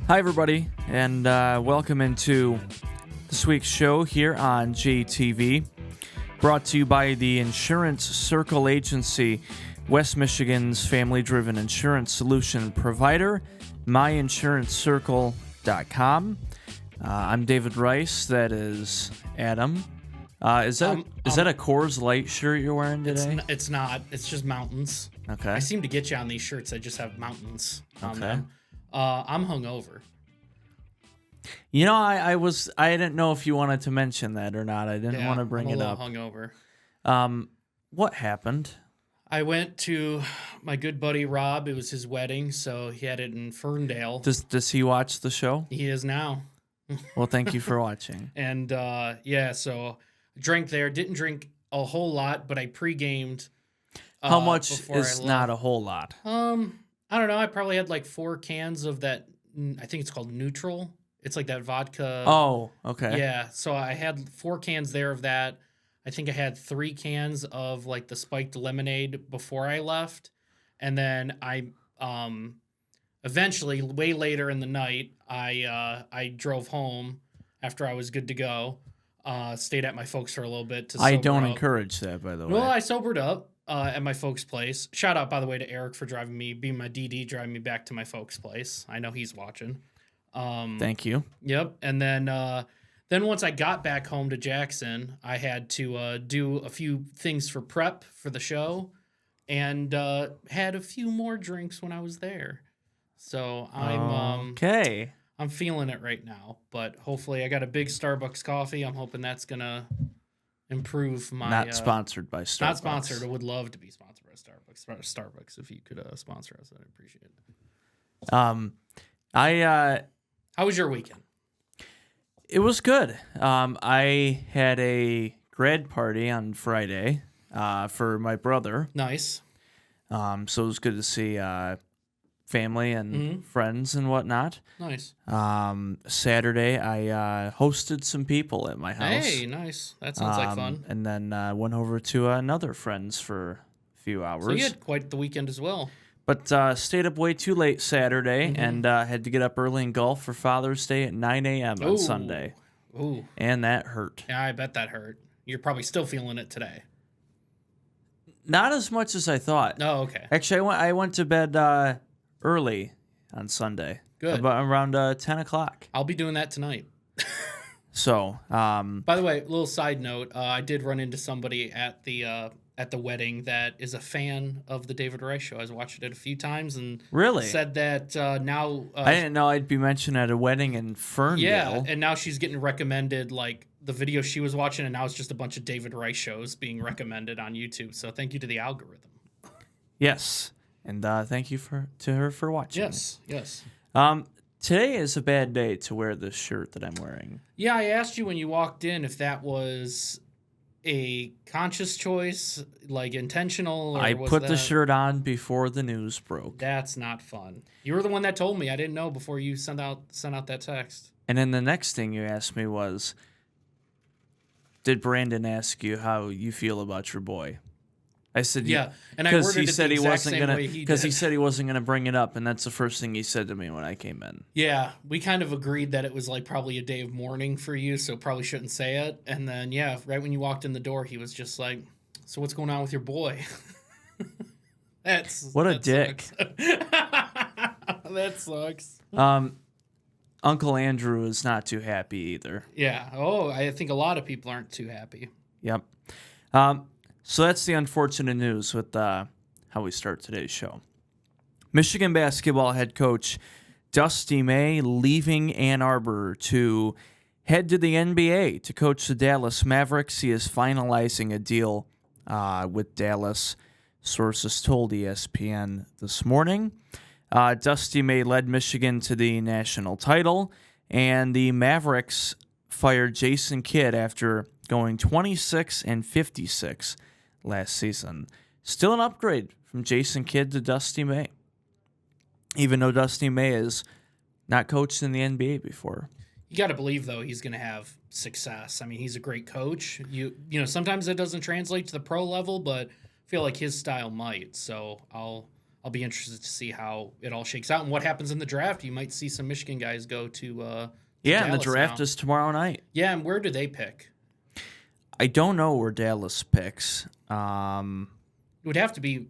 Hi, everybody, and welcome into this week's show here on JTV, brought to you by the Insurance Circle Agency, West Michigan's family-driven insurance solution provider, myinsuranccircle.com. I'm David Rice. That is Adam. Is that a Coors Light shirt you're wearing today? It's not. It's just mountains. Okay. I seem to get you on these shirts. I just have mountains on them. I'm hungover. You know, I didn't know if you wanted to mention that or not. I didn't want to bring it up. Hungover. What happened? I went to my good buddy Rob. It was his wedding, so he had it in Ferndale. Does he watch the show? He is now. Well, thank you for watching. And so I drank there. Didn't drink a whole lot, but I pre-gamed. How much is not a whole lot? I don't know. I probably had like 4 cans of that. I think it's called Neutral. It's like that vodka. Oh, okay. Yeah. So I had 4 cans there of that. I think I had 3 cans of like the spiked lemonade before I left. And then I eventually, way later in the night, I drove home after I was good to go. Stayed at my folks for a little bit to sober I don't up. encourage that, by the way. Well, I sobered up at my folks' place. Shout out, by the way, to Eric for driving me, being my DD, driving me back to my folks' place. I know he's watching. Thank you. Yep. And then once I got back home to Jackson, I had to do a few things for prep for the show, and had a few more drinks when I was there. So I'm okay. I'm feeling it right now, but hopefully I got a big Starbucks coffee. I'm hoping that's gonna improve my. Not sponsored by Starbucks. Not sponsored. I would love to be sponsored by Starbucks. Starbucks, if you could sponsor us, I'd appreciate it. How was your weekend? It was good. I had a grad party on Friday for my brother. Nice. So it was good to see family and friends and whatnot. Nice. Saturday, I hosted some people at my house. Hey, nice. That sounds like fun. And then went over to another friend's for a few hours. So you had quite the weekend as well. But stayed up way too late Saturday and had to get up early in golf for Father's Day at 9 a.m. on Sunday. Ooh. And that hurt. Yeah, I bet that hurt. You're probably still feeling it today. Not as much as I thought. Oh, okay. Actually, I went to bed early on Sunday. Good. About around 10 o'clock. I'll be doing that tonight. So, by the way, little side note, I did run into somebody at the wedding that is a fan of the David Rice Show. I was watching it a few times and really said that now... I didn't know I'd be mentioned at a wedding in Ferndale. Yeah, and now she's getting recommended, like, the video she was watching, and now it's just a bunch of David Rice shows being recommended on YouTube. So thank you to the algorithm. Yes, and thank you to her for watching. Yes. Today is a bad day to wear this shirt that I'm wearing. Yeah, I asked you when you walked in if that was a conscious choice, like intentional, or I put the shirt on before the news broke. That's not fun. You were the one that told me. I didn't know before you sent out that text. And then the next thing you asked me was, did Brandon ask you how you feel about your boy? I said, yeah, and I worded he it said the he exact wasn't same gonna way he because did. he said he wasn't gonna bring it up, and that's the first thing he said to me when I came in. Yeah, we kind of agreed that it was like probably a day of mourning for you, so probably shouldn't say it. And then right when you walked in the door, he was just like, "So what's going on with your boy?" What a dick. That sucks. Uncle Andrew is not too happy either. Yeah. Oh, I think a lot of people aren't too happy. Yep. So that's the unfortunate news with how we start today's show. Michigan basketball head coach Dusty May leaving Ann Arbor to head to the NBA to coach the Dallas Mavericks. He is finalizing a deal with Dallas, sources told ESPN this morning. Dusty May led Michigan to the national title, and the Mavericks fired Jason Kidd after going 26-56 last season. Still an upgrade from Jason Kidd to Dusty May, even though Dusty May has not coached in the NBA before. You got to believe though he's going to have success. I mean, he's a great coach. You know, sometimes it doesn't translate to the pro level, but I feel like his style might. So I'll be interested to see how it all shakes out and what happens in the draft. You might see some Michigan guys go to Yeah, and the Dallas draft now. is tomorrow night. Yeah, and where do they pick? I don't know where Dallas picks. It would have to be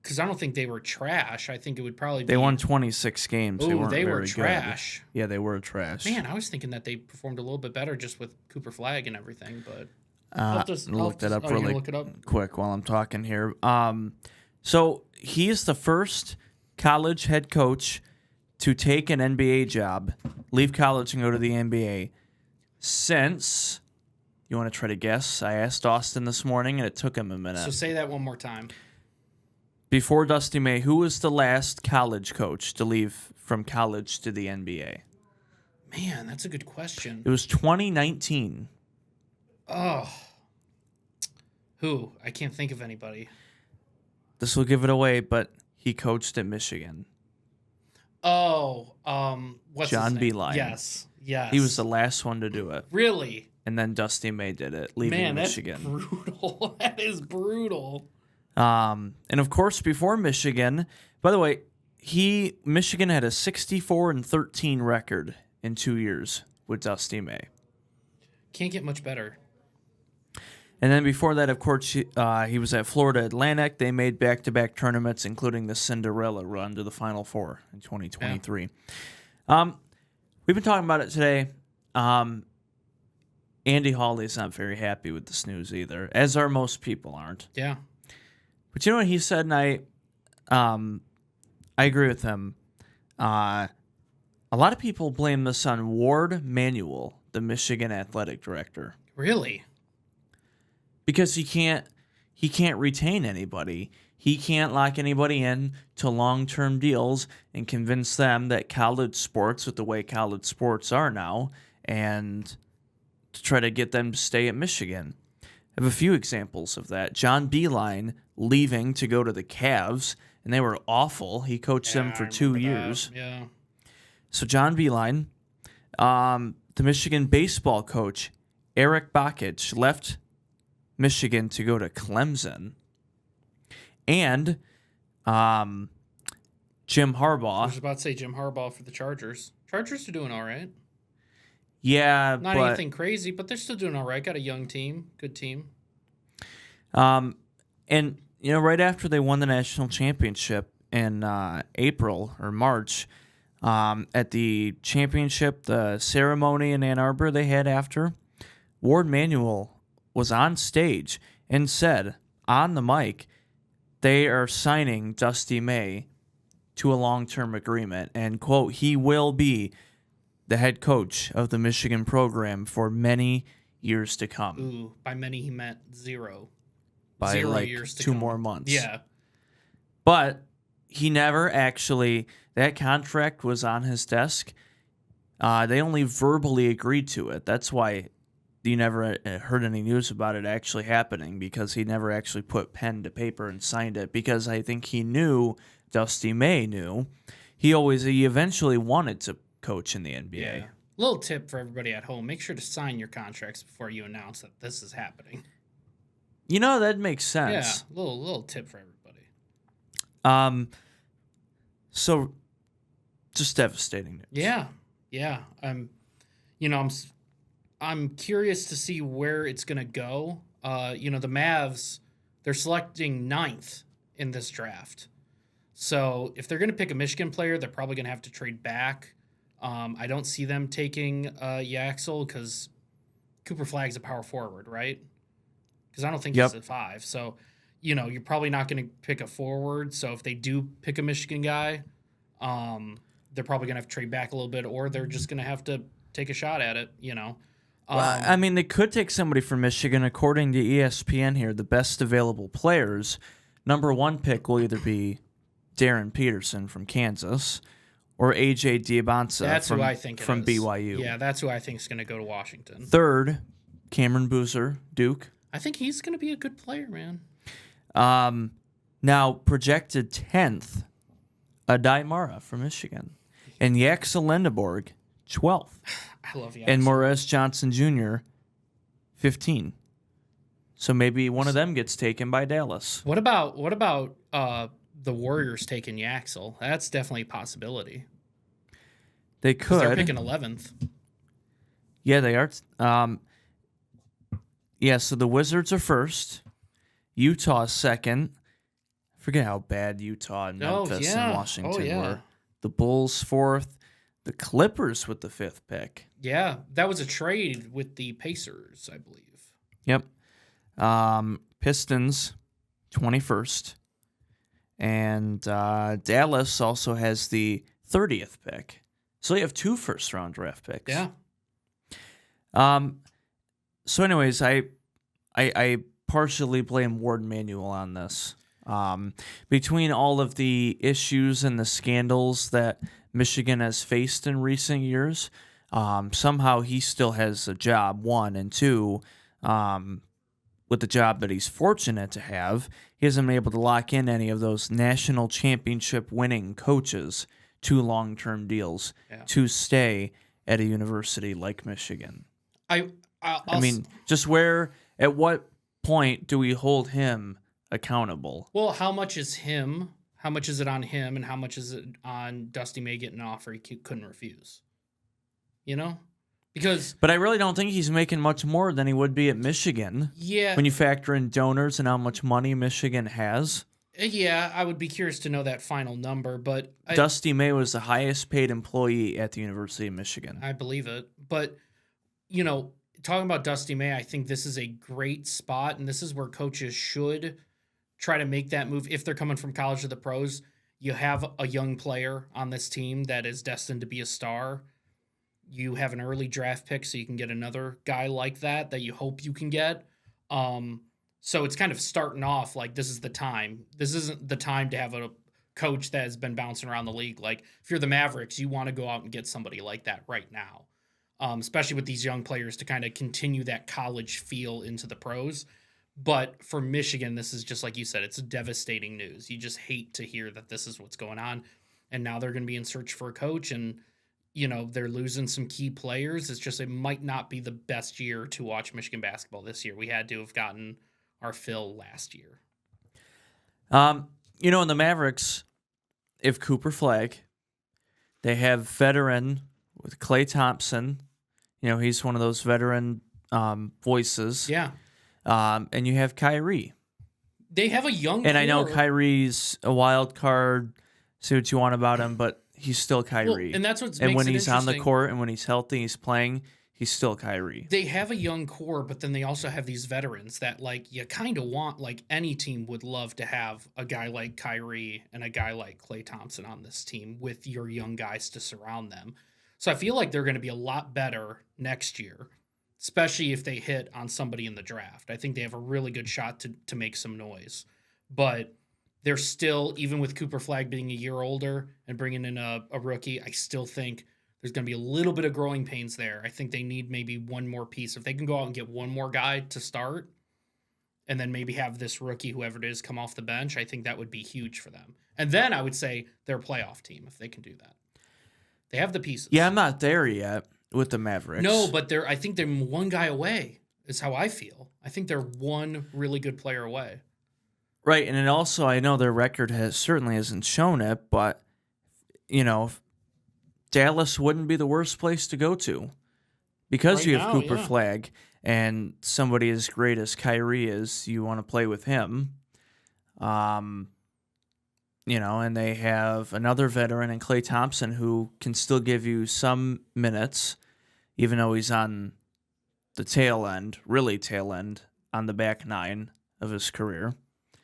because I don't think they were trash. I think it would probably be. They won 26 games. Oh, They were weren't very trash. good. Yeah, they were trash. Man, I was thinking that they performed a little bit better just with Cooper Flag and everything, but I'll look that up really look it up? quick while I'm talking here. So he is the first college head coach to take an NBA job, leave college and go to the NBA since. You want to try to guess? I asked Austin this morning, and it took him a minute. So say that one more time. Before Dusty May, who was the last college coach to leave from college to the NBA? Man, that's a good question. It was 2019. Oh. Who? I can't think of anybody. This will give it away, but he coached at Michigan. Oh, what's John his name? Beilein. Yes. He was the last one to do it. Really? And then Dusty May did it, leaving Michigan. That's brutal. That is brutal. And of course, before Michigan, by the way, Michigan had a 64-13 record in 2 years with Dusty May. Can't get much better. And then before that, of course, he was at Florida Atlantic. They made back-to-back tournaments, including the Cinderella run to the Final Four in 2023. Yeah. We've been talking about it today. Andy Hawley's not very happy with this news either, as are most people aren't. Yeah. But you know what he said, and I agree with him. A lot of people blame this on Ward Manuel, the Michigan athletic director. Really? Because he can't retain anybody. He can't lock anybody in to long-term deals and convince them that college sports, with the way college sports are now, and to try to get them to stay at Michigan. I have a few examples of that. John Beilein leaving to go to the Cavs, and they were awful. He coached them for 2 years. Yeah. So John Beilein, the Michigan baseball coach, Eric Bakich, left Michigan to go to Clemson. And Jim Harbaugh. I was about to say Jim Harbaugh for the Chargers. Chargers are doing all right. Yeah, Not anything crazy, but they're still doing all right. Got a young team, good team. And you know, right after they won the national championship in April or March, at the championship, the ceremony in Ann Arbor they had after, Ward Manuel was on stage and said on the mic, they are signing Dusty May to a long-term agreement, and quote, he will be the head coach of the Michigan program for many years to come. Ooh, by many he meant zero. By 0 like years to 2 come. more months. Yeah. But he never actually, that contract was on his desk. They only verbally agreed to it. That's why you never heard any news about it actually happening, because he never actually put pen to paper and signed it, because I think he knew, Dusty May knew, he eventually wanted to coach in the NBA. Yeah. Little tip for everybody at home: make sure to sign your contracts before you announce that this is happening. You know, that makes sense. Yeah, little tip for everybody. So just devastating news. Yeah. I'm curious to see where it's gonna go. The Mavs, they're selecting 9th in this draft. So if they're gonna pick a Michigan player, they're probably gonna have to trade back. I don't see them taking Yaxel because Cooper Flag's a power forward, right? Because I don't think he's a 5. So, you're probably not going to pick a forward. So if they do pick a Michigan guy, they're probably going to have to trade back a little bit, or they're just going to have to take a shot at it, Well, I mean, they could take somebody from Michigan. According to ESPN here, the best available players, number 1 pick will either be Darren Peterson from Kansas or A.J. Diabonsa who I think from BYU. Yeah, that's who I think is going to go to Washington. 3rd, Cameron Boozer, Duke. I think he's going to be a good player, man. Now, projected 10th, Adai Mara from Michigan. And Yaxel Lindeborg, 12th. I love Yaxel. And Morez Johnson Jr., 15. So maybe one of them gets taken by Dallas. What about the Warriors taking Yaxel? That's definitely a possibility. They 'Cause could. they're picking 11th. Yeah, they are. So the Wizards are first. Utah second. I forget how bad Utah and Memphis and Washington were. The Bulls fourth. The Clippers with the 5th pick. Yeah, that was a trade with the Pacers, I believe. Yep. Pistons, 21st. And Dallas also has the 30th pick. So they have 2 first-round draft picks. Yeah. So anyways, I partially blame Ward Manuel on this. Between all of the issues and the scandals that Michigan has faced in recent years, somehow he still has a job, 1, and 2, with the job that he's fortunate to have, he hasn't been able to lock in any of those national championship winning coaches to long-term deals to stay at a university like Michigan. I mean, just at what point do we hold him accountable? Well, how much is him? How much is it on him, and how much is it on Dusty May getting an offer he couldn't refuse? You know? But I really don't think he's making much more than he would be at Michigan. Yeah. When you factor in donors and how much money Michigan has. Yeah, I would be curious to know that final number, but Dusty May was the highest paid employee at the University of Michigan. I believe it. But, talking about Dusty May, I think this is a great spot, and this is where coaches should try to make that move if they're coming from college to the pros. You have a young player on this team that is destined to be a star. You have an early draft pick, so you can get another guy like that you hope you can get. So it's kind of starting off like this is the time. This isn't the time to have a coach that has been bouncing around the league. Like if you're the Mavericks, you want to go out and get somebody like that right now, especially with these young players to kind of continue that college feel into the pros. But for Michigan, this is just like you said, it's devastating news. You just hate to hear that this is what's going on. And now they're going to be in search for a coach, and they're losing some key players. It's just, it might not be the best year to watch Michigan basketball this year. We had to have gotten our fill last year. In the Mavericks, if Cooper Flagg, they have veteran with Klay Thompson. He's one of those veteran voices. Yeah. And you have Kyrie. They have a young And I know Kyrie's a wild card. Say what you want about him, but he's still Kyrie. Well, and that's what's and makes when it he's on the interesting. court and when he's healthy, he's playing, he's still Kyrie. They have a young core, but then they also have these veterans that you kind of want. Any team would love to have a guy like Kyrie and a guy like Klay Thompson on this team with your young guys to surround them. So I feel like they're going to be a lot better next year, especially if they hit on somebody in the draft. I think they have a really good shot to make some noise. But they're still, even with Cooper Flagg being a year older and bringing in a rookie, I still think there's going to be a little bit of growing pains there. I think they need maybe one more piece. If they can go out and get one more guy to start and then maybe have this rookie, whoever it is, come off the bench, I think that would be huge for them. And then I would say they're a playoff team if they can do that. They have the pieces. Yeah, I'm not there yet with the Mavericks. No, but I think they're one guy away is how I feel. I think they're one really good player away. Right, and it also, I know their record certainly hasn't shown it, but, Dallas wouldn't be the worst place to go to. Because Right you have now, Cooper yeah. Flagg and somebody as great as Kyrie is, you want to play with him. And they have another veteran in Klay Thompson who can still give you some minutes, even though he's on the tail end, really tail end, on the back nine of his career.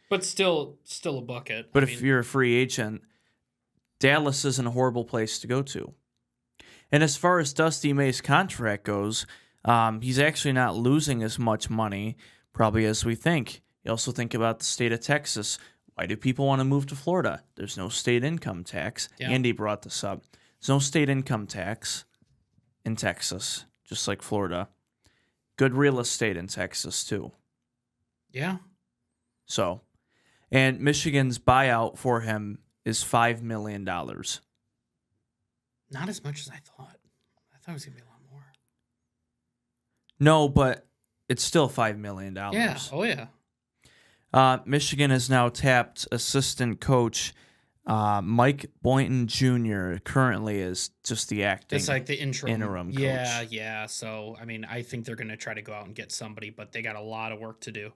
But still a bucket. But if you're a free agent, Dallas isn't a horrible place to go to. And as far as Dusty May's contract goes, he's actually not losing as much money probably as we think. You also think about the state of Texas. Why do people want to move to Florida? There's no state income tax. Yeah. Andy brought this up. There's no state income tax in Texas, just like Florida. Good real estate in Texas, too. Yeah. So, and Michigan's buyout for him is $5 million. Not as much as I thought. I thought it was gonna be a lot more. No, but it's still $5 million. Yeah. Oh yeah. Michigan has now tapped assistant coach Mike Boynton Jr. currently is just the acting. It's like the interim coach. Yeah. So, I mean, I think they're going to try to go out and get somebody, but they got a lot of work to do.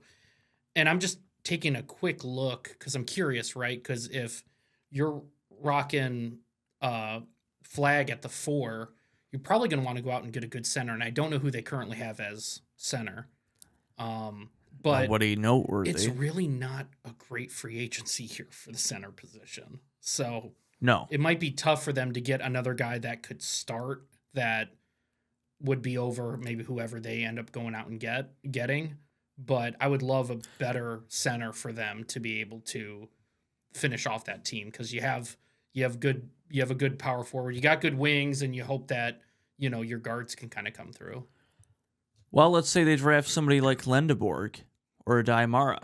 And I'm just taking a quick look because I'm curious, right? Because if you're rocking Flag at the 4, you're probably going to want to go out and get a good center. And I don't know who they currently have as center. But nobody noteworthy. It's really not a great free agency here for the center position. So no, it might be tough for them to get another guy that could start that would be over maybe whoever they end up going out and getting. But I would love a better center for them to be able to finish off that team because you have a good power forward, you got good wings, and you hope that your guards can kind of come through. Well, let's say they draft somebody like Lendeborg or Daimara.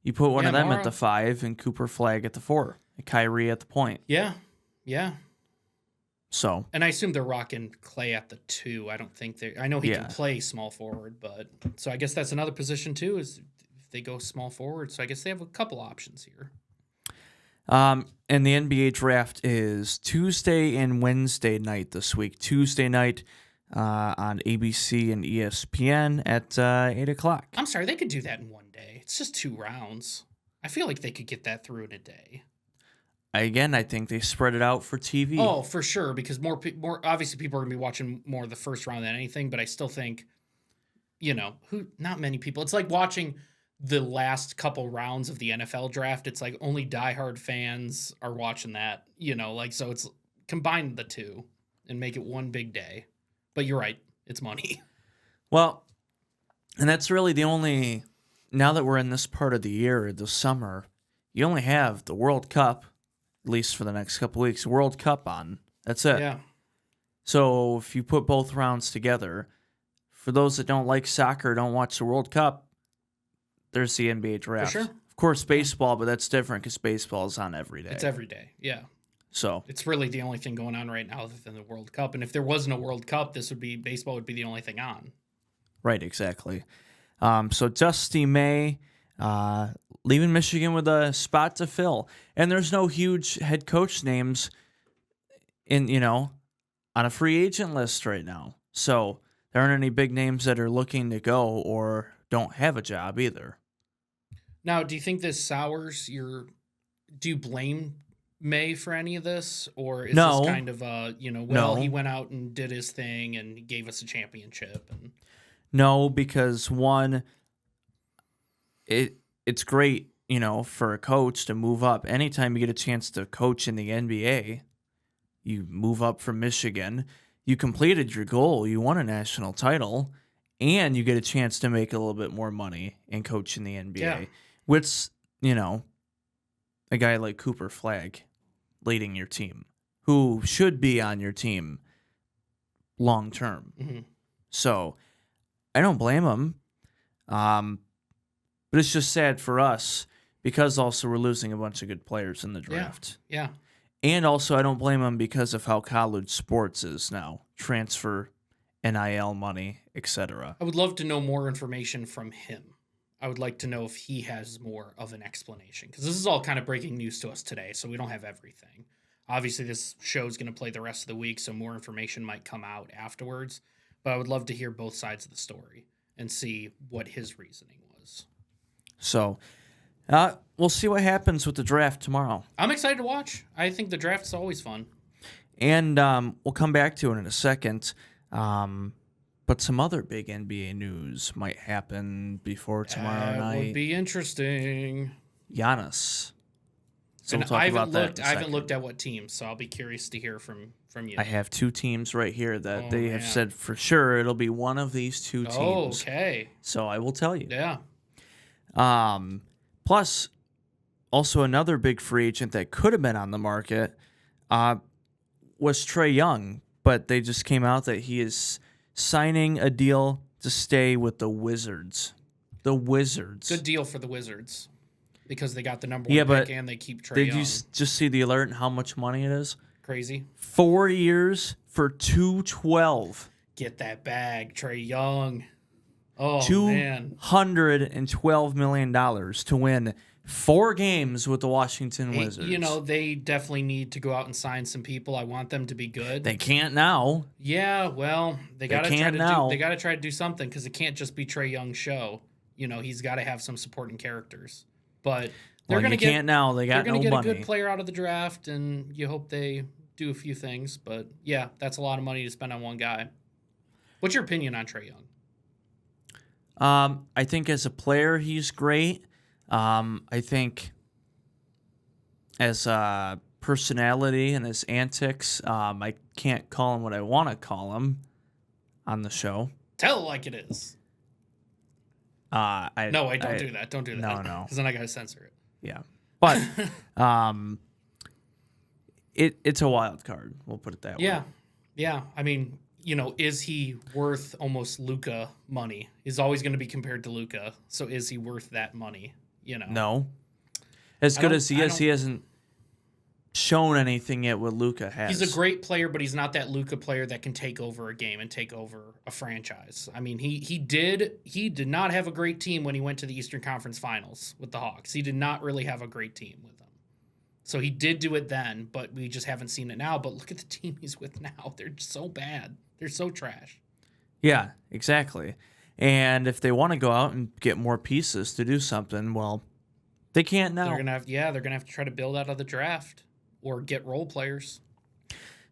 You put one of them at the 5 and Cooper Flag at the 4, and Kyrie at the point. Yeah. So, and I assume they're rocking Clay at the 2. I don't think I know he can play small forward, but so I guess that's another position too. Is if they go small forward, so I guess they have a couple options here. And the NBA draft is Tuesday and Wednesday night this week. Tuesday night on ABC and ESPN at 8 o'clock. I'm sorry, they could do that in one day. It's just 2 rounds. I feel like they could get that through in a day. Again, I think they spread it out for TV. Oh, for sure, because more obviously people are going to be watching more of the first round than anything, but I still think, not many people. It's like watching the last couple rounds of the NFL draft. It's like only diehard fans are watching that, so it's combine the 2 and make it one big day. But you're right, it's money. Well, and that's really the only, now that we're in this part of the year, the summer, you only have the World Cup, at least for the next couple of weeks, World Cup on. That's it. Yeah. So if you put both rounds together, for those that don't like soccer, don't watch the World Cup, there's the NBA draft. For sure. Of course, baseball, but that's different because baseball is on every day. It's every day, yeah. So it's really the only thing going on right now other than the World Cup. And if there wasn't a World Cup, baseball would be the only thing on. Right, exactly. So Dusty May leaving Michigan with a spot to fill. And there's no huge head coach names on a free agent list right now. So there aren't any big names that are looking to go or don't have a job either. Now, do you think this sours do you blame May for any of this? Or is this kind of he went out and did his thing and he gave us a championship? No, because one, it's great, for a coach to move up. Anytime you get a chance to coach in the NBA, you move up from Michigan, you completed your goal, you won a national title, and you get a chance to make a little bit more money and coach in the NBA. Yeah. With, a guy like Cooper Flag leading your team, who should be on your team long term. Mm-hmm. So I don't blame him. But it's just sad for us because also we're losing a bunch of good players in the draft. Yeah. And also I don't blame him because of how college sports is now. Transfer, NIL money, etc. I would love to know more information from him. I would like to know if he has more of an explanation because this is all kind of breaking news to us today, so we don't have everything. Obviously, this show is going to play the rest of the week, so more information might come out afterwards. But I would love to hear both sides of the story and see what his reasoning was. So we'll see what happens with the draft tomorrow. I'm excited to watch. I think the draft is always fun. And we'll come back to it in a second. But some other big NBA news might happen before tomorrow night. That would be interesting. Giannis. So and we'll talk about that. I haven't looked at what teams, so I'll be curious to hear from you. I have 2 teams right here that they have said for sure it'll be one of these 2 teams. Oh, okay. So I will tell you. Yeah. Plus, also another big free agent that could have been on the market was Trae Young, but they just came out that he is signing a deal to stay with the Wizards. The Wizards. Good deal for the Wizards because they got the number 1 pick and they keep Trae Young. Did you just see the alert and how much money it is? Crazy. 4 years for $212. Get that bag, Trey Young. Oh, man. $212 million to win 4 games with the Washington Wizards. You know, they definitely need to go out and sign some people. I want them to be good. They can't now. Yeah, well, they got to try to do something because it can't just be Trey Young's show. You know, he's got to have some supporting characters. But they're going to get can't now. They got no money. They're going to get a good player out of the draft, and you hope they do a few things. But yeah, that's a lot of money to spend on one guy. What's your opinion on Trey Young? I think as a player, he's great. I think as a personality and his antics, I can't call him what I want to call him on the show. Tell it like it is. Don't do that. Don't do that. No. Because then I got to censor it. Yeah. But it's a wild card. We'll put it that way. Yeah. I mean, you know, is he worth almost Luka money? He's always going to be compared to Luka. So is he worth that money? You know? No. As good as he is, he hasn't shown anything yet what Luka has. He's a great player, but he's not that Luka player that can take over a game and take over a franchise. I mean, he did not have a great team when he went to the Eastern Conference Finals with the Hawks. He did not really have a great team with them. So he did do it then, but we just haven't seen it now. But look at the team he's with now. They're so bad. They're so trash. Yeah, exactly. And if they want to go out and get more pieces to do something, well, they can't now. They're gonna have to try to build out of the draft or get role players.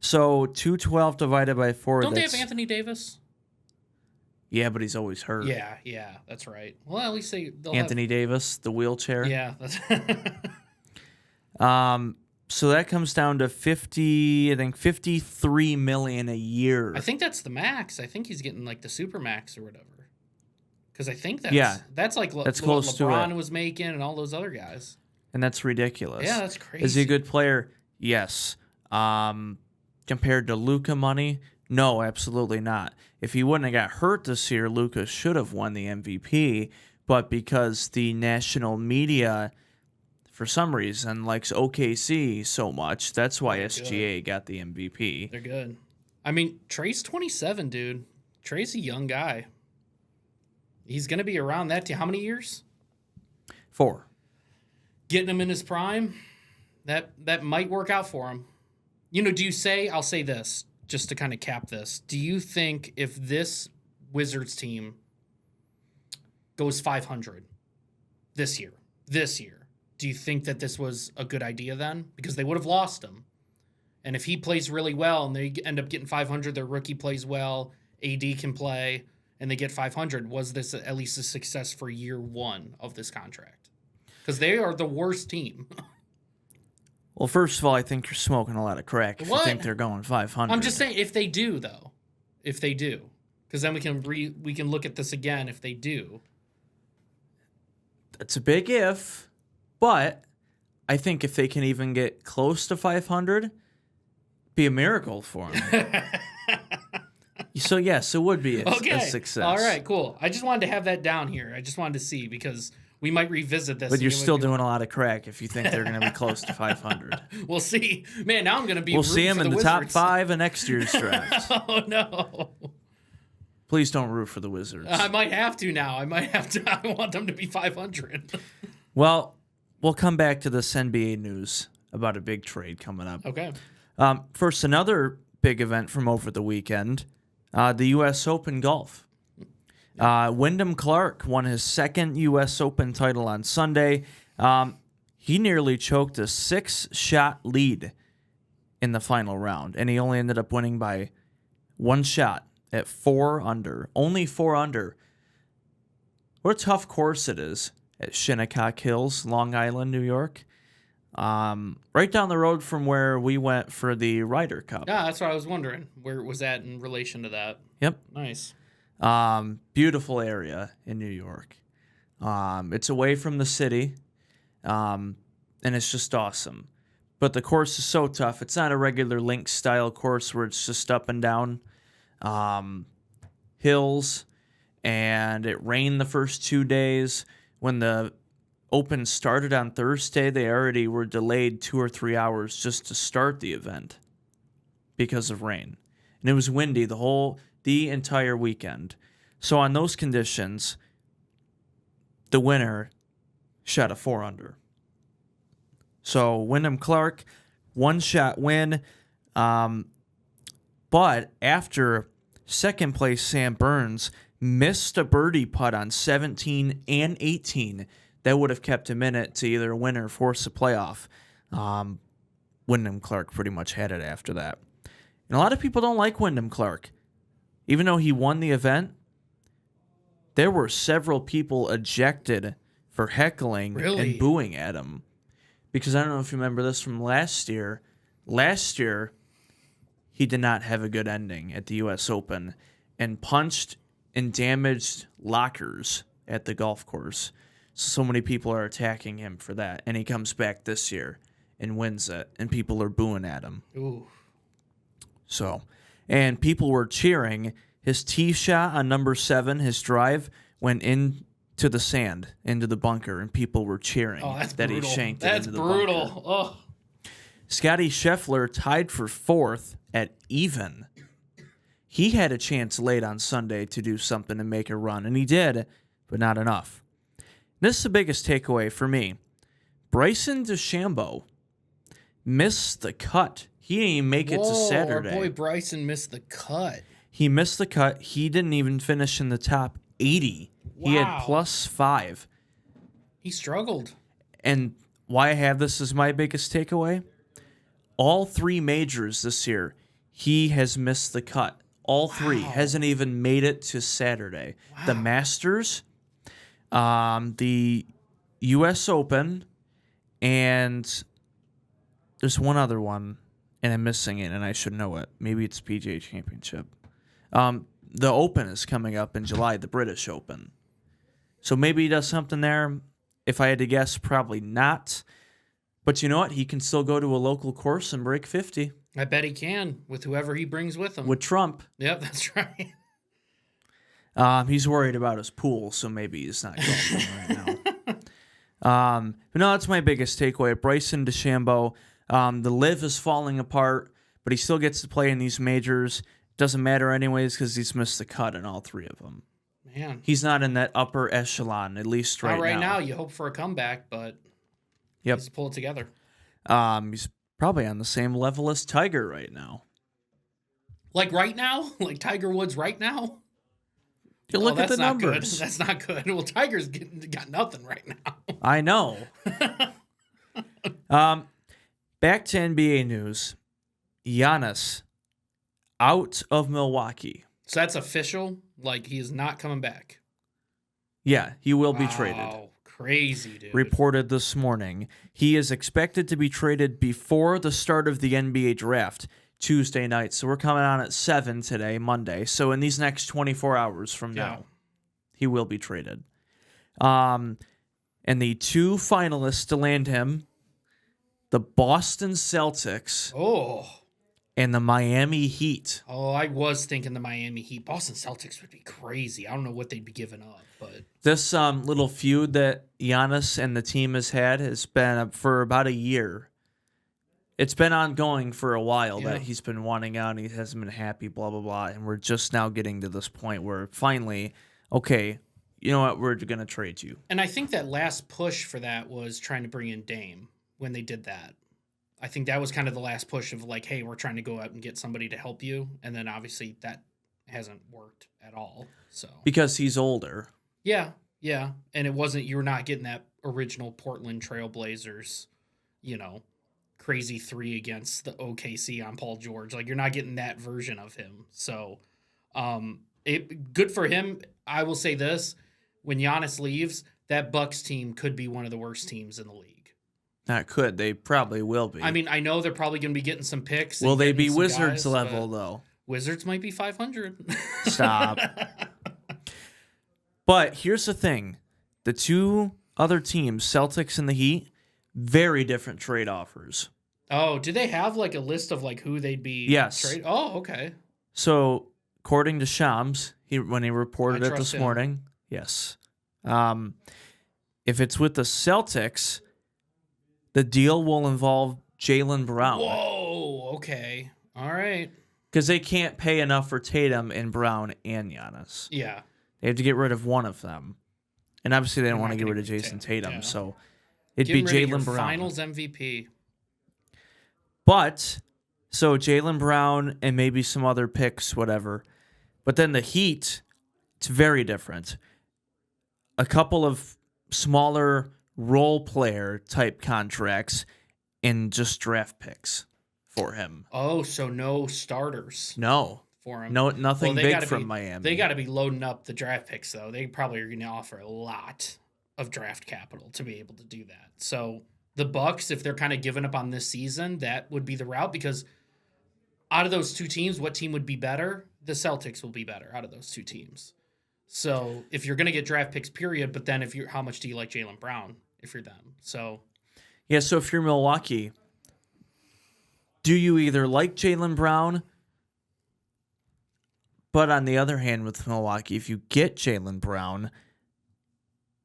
So 212 divided by 4. Don't they have Anthony Davis? Yeah, but he's always hurt. Yeah, that's right. Well, at least they'll Anthony Davis, the wheelchair. Yeah, that's. So that comes down to $53 million a year. I think that's the max. I think he's getting like the super max or whatever. Because I think that's like that's what close LeBron to it. was making and all those other guys. And that's ridiculous. Yeah, that's crazy. Is he a good player? Yes. Compared to Luka money? No, absolutely not. If he wouldn't have got hurt this year, Luka should have won the MVP. But because the national media, for some reason, likes OKC so much, that's why SGA got the MVP. They're good. I mean, Trey's 27, dude. Trey's a young guy. He's going to be around that team. How many years? 4. Getting him in his prime, that might work out for him. You know, I'll say this, just to kind of cap this. Do you think if this Wizards team goes 500 this year, do you think that this was a good idea then? Because they would have lost him. And if he plays really well and they end up getting 500, their rookie plays well, AD can play, and they get 500, was this at least a success for year 1 of this contract? Because they are the worst team. Well, first of all, I think you're smoking a lot of crack if you think they're going 500. I'm just saying, if they do, though. If they do. Because then we can look at this again if they do. That's a big if, but I think if they can even get close to 500, be a miracle for them. So, yes, it would be a success. All right, cool. I just wanted to have that down here. I just wanted to see because we might revisit this. But you're still doing a lot of crack if you think they're going to be close to 500. We'll see. Man, now I'm going to be We'll see them in the top 5 of next year's draft. Oh, no. Please don't root for the Wizards. I might have to now. I want them to be 500. Well, we'll come back to this NBA news about a big trade coming up. Okay. First, another big event from over the weekend, the U.S. Open Golf. Wyndham Clark won his second U.S. Open title on Sunday. He nearly choked a 6-shot lead in the final round, and he only ended up winning by 1 shot at 4 under. Only 4 under. What a tough course it is at Shinnecock Hills, Long Island, New York. Right down the road from where we went for the Ryder Cup. Yeah, that's what I was wondering. Where it was that in relation to that? Yep. Nice. Beautiful area in New York. It's away from the city, and it's just awesome. But the course is so tough. It's not a regular links-style course where it's just up and down hills, and it rained the first 2 days. When the Open started on Thursday, they already were delayed 2 or 3 hours just to start the event. because of rain. And it was windy the entire weekend. So on those conditions, the winner shot a 4 under. So Wyndham Clark, 1-shot win. But after second place, Sam Burns missed a birdie putt on 17 and 18 that would have kept him in it to either win or force a playoff. Wyndham Clark pretty much had it after that. And a lot of people don't like Wyndham Clark. Even though he won the event, there were several people ejected for heckling and booing at him. Because I don't know if you remember this from last year. Last year, he did not have a good ending at the U.S. Open and punched and damaged lockers at the golf course. So many people are attacking him for that. And he comes back this year and wins it. And people are booing at him. Ooh. So, and people were cheering. His tee shot on number 7, his drive, went into the sand, into the bunker, and people were cheering that he shanked it into the bunker. That's brutal. Oh. Scotty Scheffler tied for 4th at even. He had a chance late on Sunday to do something and make a run, and he did, but not enough. This is the biggest takeaway for me. Bryson DeChambeau missed the cut. He didn't even make it to Saturday. Our boy Bryson missed the cut. He missed the cut. He didn't even finish in the top 80. Wow. He had +5. He struggled. And why I have this as my biggest takeaway, all 3 majors this year, he has missed the cut. All 3. Hasn't even made it to Saturday. Wow. The Masters, the U.S. Open, and there's one other one, and I'm missing it, and I should know it. Maybe it's PGA Championship. The Open is coming up in July, the British Open. So maybe he does something there. If I had to guess, probably not. But you know what? He can still go to a local course and break 50. I bet he can, with whoever he brings with him. With Trump. Yep, that's right. He's worried about his pool, so maybe he's not golfing right now. But no, that's my biggest takeaway. Bryson DeChambeau, the LIV is falling apart, but he still gets to play in these majors. Doesn't matter anyways because he's missed the cut in all 3 of them. Man. He's not in that upper echelon, at least right now. Right now, you hope for a comeback, but he has to pull it together. He's probably on the same level as Tiger right now. Like right now? Like Tiger Woods right now? You look at the numbers. That's not good. Well, Tiger's got nothing right now. I know. Back to NBA news. Giannis out of Milwaukee. So that's official? Like he is not coming back? Yeah, he will be traded. Oh, crazy, dude. Reported this morning. He is expected to be traded before the start of the NBA draft Tuesday night. So we're coming on at 7 today, Monday. So in these next 24 hours from now, he will be traded. And the 2 finalists to land him, the Boston Celtics. And the Miami Heat. Oh, I was thinking the Miami Heat. Boston Celtics would be crazy. I don't know what they'd be giving up, but this little feud that Giannis and the team has had has been up for about a year. It's been ongoing for a while that he's been wanting out and he hasn't been happy, blah, blah, blah. And we're just now getting to this point where finally, okay, you know what, we're going to trade you. And I think that last push for that was trying to bring in Dame when they did that. I think that was kind of the last push of like, hey, we're trying to go out and get somebody to help you. And then obviously that hasn't worked at all. So because he's older. Yeah. And it wasn't, you're not getting that original Portland Trailblazers, crazy 3 against the OKC on Paul George. Like you're not getting that version of him. So good for him. I will say this, when Giannis leaves, that Bucks team could be one of the worst teams in the league. Not could. They probably will be. I mean, I know they're probably going to be getting some picks. Will they be Wizards level, though? Wizards might be 500. Stop. But here's the thing. The 2 other teams, Celtics and the Heat, very different trade offers. Oh, do they have like a list of like who they'd be? Yes. Trade? Oh, okay. So, according to Shams, when he reported it this morning, yes. If it's with the Celtics, the deal will involve Jaylen Brown. Whoa, okay. All right. Because they can't pay enough for Tatum and Brown and Giannis. Yeah. They have to get rid of one of them. And obviously they don't They're want to not get rid getting of Jason Tatum. Yeah. So it'd Getting be rid of your Jaylen Brown. Finals MVP. But, so Jaylen Brown and maybe some other picks, whatever. But then the Heat, it's very different. A couple of smaller role player type contracts and just draft picks for him. Oh, so no starters No. for him. No, nothing they big gotta from be, Miami. They got to be loading up the draft picks, though. They probably are going to offer a lot of draft capital to be able to do that. So the Bucks, if they're kind of giving up on this season, that would be the route, because out of those two teams, what team would be better? The Celtics will be better out of those two teams. So if you're going to get draft picks, period, but then how much do you like Jaylen Brown if you're them? So Yeah, so if you're Milwaukee, do you either like Jaylen Brown, but on the other hand, with Milwaukee, if you get Jaylen Brown,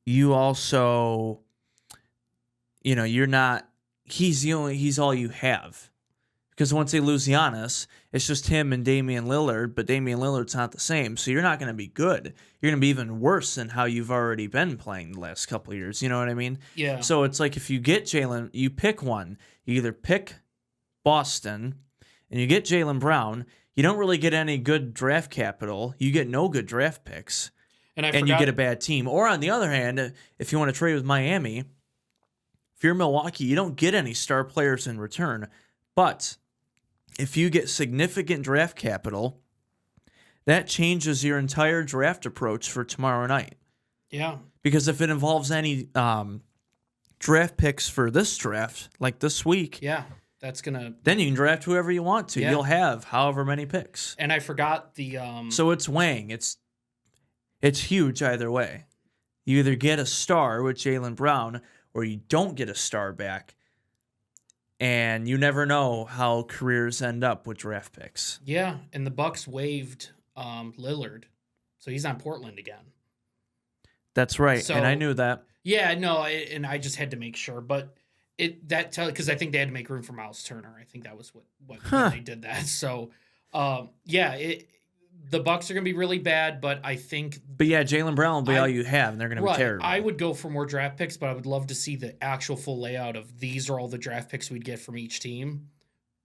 you also, you're not, he's all you have. Because once they lose Giannis, it's just him and Damian Lillard, but Damian Lillard's not the same. So you're not going to be good. You're going to be even worse than how you've already been playing the last couple of years. You know what I mean? yeah. So it's like if you get Jaylen, you pick one. You either pick Boston and you get Jaylen Brown. You don't really get any good draft capital. You get no good draft picks. And you get a bad team. Or on the other hand, if you want to trade with Miami, if you're Milwaukee, you don't get any star players in return. But if you get significant draft capital, that changes your entire draft approach for tomorrow night. Yeah. Because if it involves any draft picks for this draft, like this week, Yeah. That's going to... then you can draft whoever you want to. Yeah. You'll have however many picks. And I forgot the... So it's weighing. It's huge either way. You either get a star with Jaylen Brown or you don't get a star back. And you never know how careers end up with draft picks. Yeah, and the Bucks waived Lillard, so he's on Portland again. That's right, So, and I knew that. Yeah, no, and I just had to make sure, but because I think they had to make room for Miles Turner. I think that was what when they did that. So, the Bucks are going to be really bad, but I think... But yeah, Jaylen Brown will be all you have, and they're going to be terrible. I would go for more draft picks, but I would love to see the actual full layout of these are all the draft picks we'd get from each team.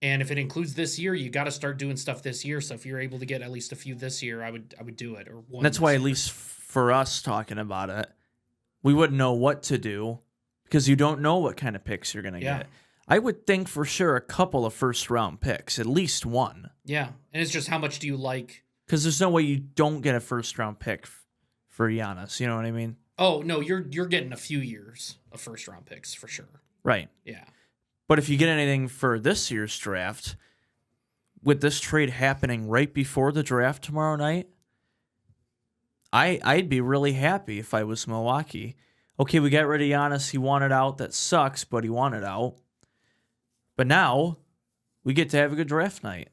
And if it includes this year, you got to start doing stuff this year. So if you're able to get at least a few this year, I would do it. Or one. That's why, at least for us talking about it, we wouldn't know what to do because you don't know what kind of picks you're going to get. I would think for sure a couple of first-round picks, at least one. Yeah, and it's just how much do you like... Because there's no way you don't get a first-round pick for Giannis. You know what I mean? Oh, no, you're getting a few years of first-round picks for sure. Right. Yeah. But if you get anything for this year's draft, with this trade happening right before the draft tomorrow night, I'd be really happy if I was Milwaukee. Okay, we got rid of Giannis. He wanted out. That sucks, but he wanted out. But now we get to have a good draft night.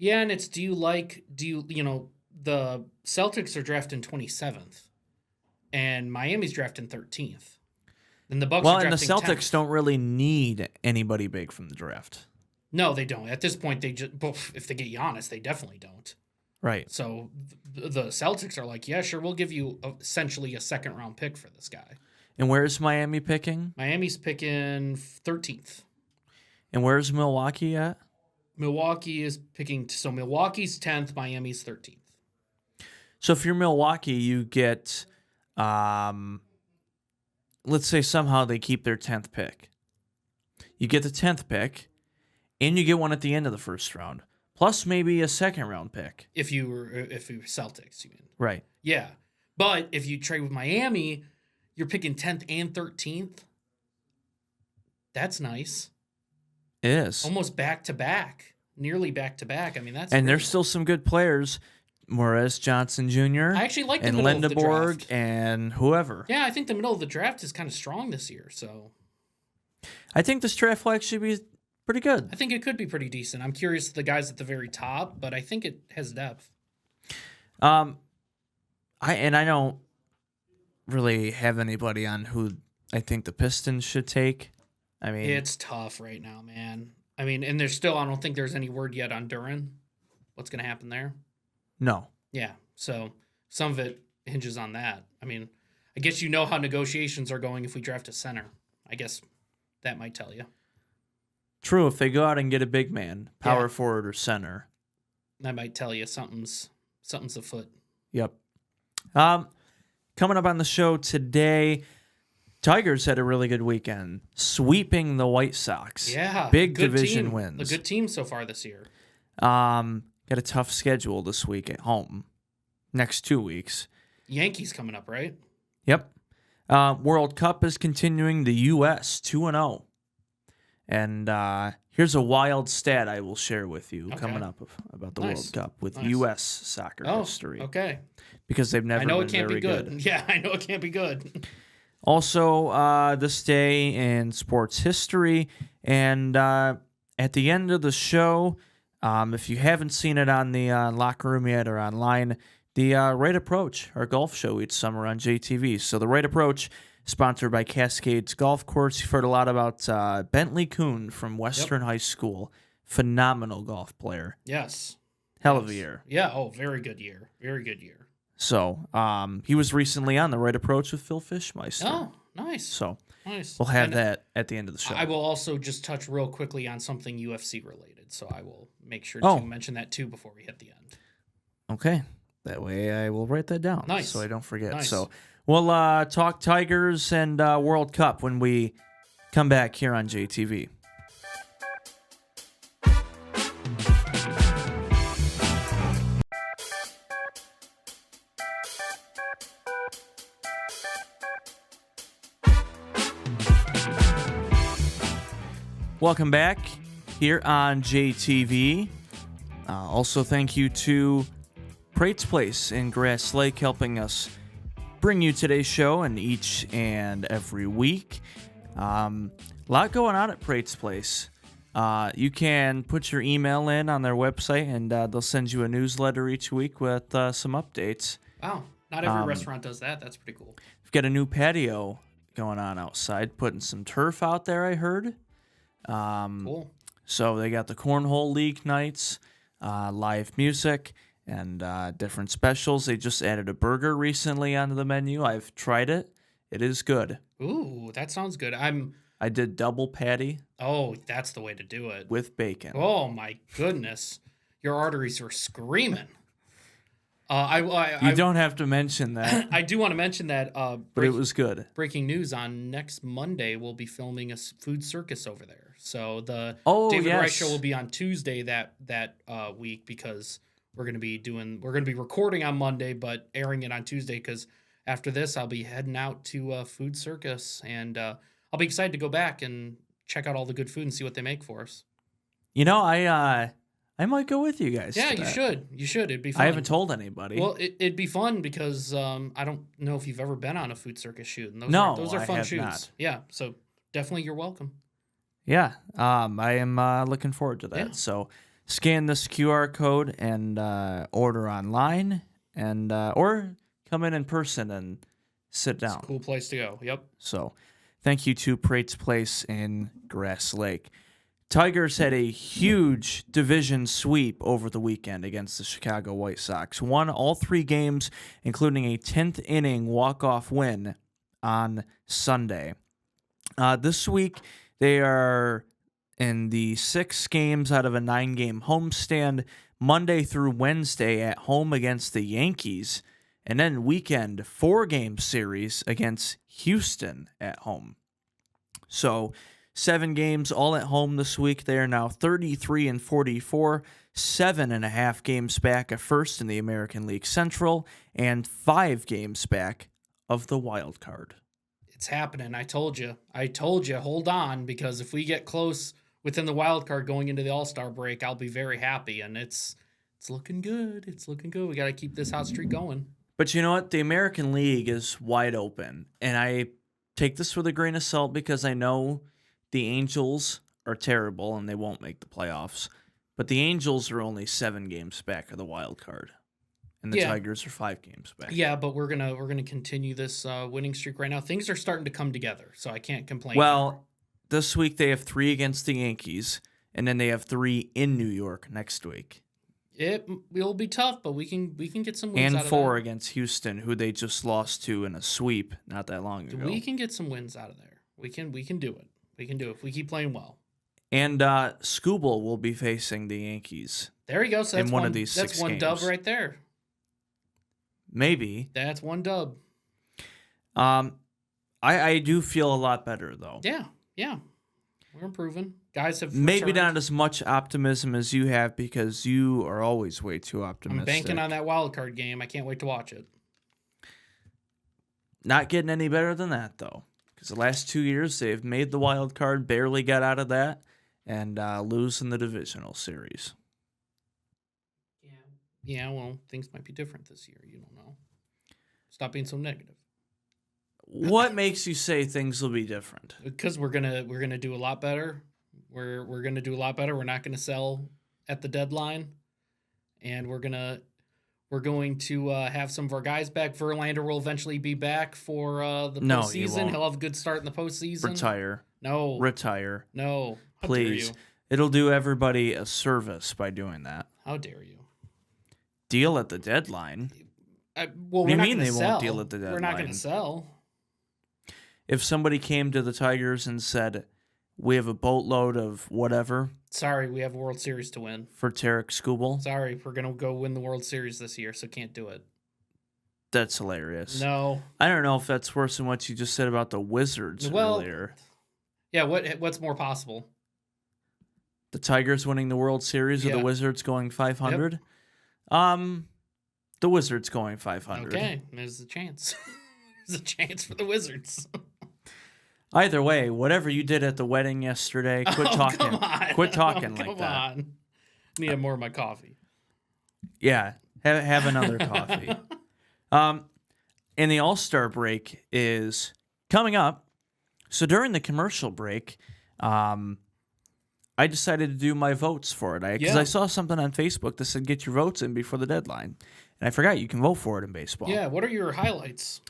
Yeah, and it's the Celtics are drafting 27th, and Miami's drafting 13th. Then the Bucks are drafting 10th. Well, and the Celtics don't really need anybody big from the draft. No, they don't. At this point, if they get Giannis, they definitely don't. Right. So the Celtics are like, yeah, sure, we'll give you essentially a second-round pick for this guy. And where's Miami picking? Miami's picking 13th. And where's Milwaukee at? Milwaukee is picking... So Milwaukee's 10th, Miami's 13th. So if you're Milwaukee, you get... let's say somehow they keep their 10th pick. You get the 10th pick, and you get one at the end of the first round, plus maybe a second-round pick. If you were Celtics, you mean? Right. Yeah. But if you trade with Miami, you're picking 10th and 13th. That's nice. It is. Almost back-to-back. Nearly back-to-back. I mean, that's... And there's still some good players. Morris Johnson Jr. I actually like the middle of the draft. And whoever. Yeah, I think the middle of the draft is kind of strong this year, so... I think this draft will actually be pretty good. I think it could be pretty decent. I'm curious the guys at the very top, but I think it has depth. I don't really have anybody on who I think the Pistons should take. I mean... It's tough right now, man. I mean, and there's still, I don't think there's any word yet on Duran. What's going to happen there? No. Yeah. So some of it hinges on that. I mean, I guess you know how negotiations are going if we draft a center. I guess that might tell you. True, if they go out and get a big man, power Yeah. forward or center. That might tell you something's afoot. Yep. Coming up on the show today, Tigers had a really good weekend, sweeping the White Sox. Yeah. Big good division team. wins. A good team so far this year. Got a tough schedule this week at home. Next 2 weeks. Yankees coming up, right? Yep. World Cup is continuing. The U.S. 2-0. And here's a wild stat I will share with you coming up about the World Cup with U.S. soccer history. Okay. Because they've never I know been it can't very be good. Yeah, I know it can't be good. Also, this day in sports history. And at the end of the show, if you haven't seen it on the locker room yet or online, the Right Approach, our golf show each summer on JTV. So the Right Approach, sponsored by Cascades Golf Course. You've heard a lot about Bentley Kuhn from Western High School. Phenomenal golf player. Yes. Hell of a year. Yeah. Oh, very good year. Very good year. So he was recently on the Right Approach with Phil Fishmeister. Oh, nice. So nice. we'll have that at the end of the show. I will also just touch real quickly on something UFC related. So I will make sure to mention that too before we hit the end. Okay. That way I will write that down so I don't forget. Nice. So we'll talk Tigers and World Cup when we come back here on JTV. Welcome back here on JTV. Also, thank you to Prate's Place in Grass Lake helping us bring you today's show and each and every week. A lot going on at Prate's Place. You can put your email in on their website and they'll send you a newsletter each week with some updates. Wow. Not every restaurant does that. That's pretty cool. We've got a new patio going on outside, putting some turf out there, I heard. Cool. So they got the Cornhole League nights, live music, and different specials. They just added a burger recently onto the menu. I've tried it. It is good. Ooh, that sounds good. I did double patty. Oh, that's the way to do it. With bacon. Oh, my goodness. Your arteries were screaming. You don't have to mention that. I do want to mention that. But it was good. Breaking news on next Monday, we'll be filming a food circus over there. So the David Rice show will be on Tuesday that week because we're gonna be recording on Monday but airing it on Tuesday because after this I'll be heading out to food circus and I'll be excited to go back and check out all the good food and see what they make for us. You know, I might go with you guys. Yeah, you should. You should. It'd be fun. I haven't told anybody. Well, it'd be fun because I don't know if you've ever been on a food circus shoot. And those are fun have shoots. Not. Yeah, so definitely you're welcome. Yeah, I am looking forward to that. Yeah. So scan this QR code and order online and or come in person and sit down. It's a cool place to go. Yep. So thank you to Prate's Place in Grass Lake. Tigers had a huge division sweep over the weekend against the Chicago White Sox. Won all 3 games, including a 10th inning walk-off win on Sunday. This week, they are in the 6 games out of a 9-game homestand, Monday through Wednesday at home against the Yankees, and then weekend 4-game series against Houston at home. So 7 games all at home this week. They are now 33-44, 7.5 games back of first in the American League Central, and 5 games back of the wild card. It's happening. I told you. Hold on, because if we get close within the wild card going into the All-Star break, I'll be very happy. And it's looking good. It's looking good. We got to keep this hot streak going. But you know what? The American League is wide open, and I take this with a grain of salt because I know the Angels are terrible and they won't make the playoffs. But the Angels are only 7 games back of the wild card. And the Tigers are 5 games back. Yeah, but we're gonna continue this winning streak right now. Things are starting to come together, so I can't complain. Well, this week they have 3 against the Yankees, and then they have 3 in New York next week. It will be tough, but we can get some wins And out of 4 that. against Houston, who they just lost to in a sweep not that long ago. We can get some wins out of there. We can do it. We can do it if we keep playing well. And Scooble will be facing the Yankees. There you go. So that's in one of these that's 6 one games. dub right there. Maybe. That's one dub. I do feel a lot better, though. Yeah. We're improving. Guys have Maybe returned. not as much optimism as you have because you are always way too optimistic. I'm banking on that wild card game. I can't wait to watch it. Not getting any better than that, though. Because the last 2 years, they've made the wild card, barely got out of that, and lose in the divisional series. Yeah, well, things might be different this year. You don't know. Stop being so negative. What makes you say things will be different? Because we're gonna do a lot better. We're gonna do a lot better. We're not gonna sell at the deadline, and we're going to have some of our guys back. Verlander will eventually be back for the No, postseason. he won't. He'll have a good start in the postseason. Retire. No. Retire. No. How Please. dare you? It'll do everybody a service by doing that. How dare you? Deal at the deadline. Well, What do we're you not mean gonna they sell. won't deal at the We're not going deadline? to sell. If somebody came to the Tigers and said, we have a boatload of whatever Sorry, we have a World Series to win. for Tarek Skubal, Sorry, we're going to go win the World Series this year, so can't do it. that's hilarious. No. I don't know if that's worse than what you just said about the Wizards earlier. Yeah, what's more possible? The Tigers winning the World Series or the Yeah. Wizards going 500? The Wizards going 500. Okay, there's a chance. There's a chance for the Wizards. Either way, whatever you did at the wedding yesterday, quit talking. Come on. Quit talking Come like that. on. Need more of my coffee. Yeah, have another coffee. And the All-Star break is coming up. So during the commercial break, I decided to do my votes for it. Because I saw something on Facebook that said get your votes in before the deadline. And I forgot you can vote for it in baseball. Yeah, what are your highlights?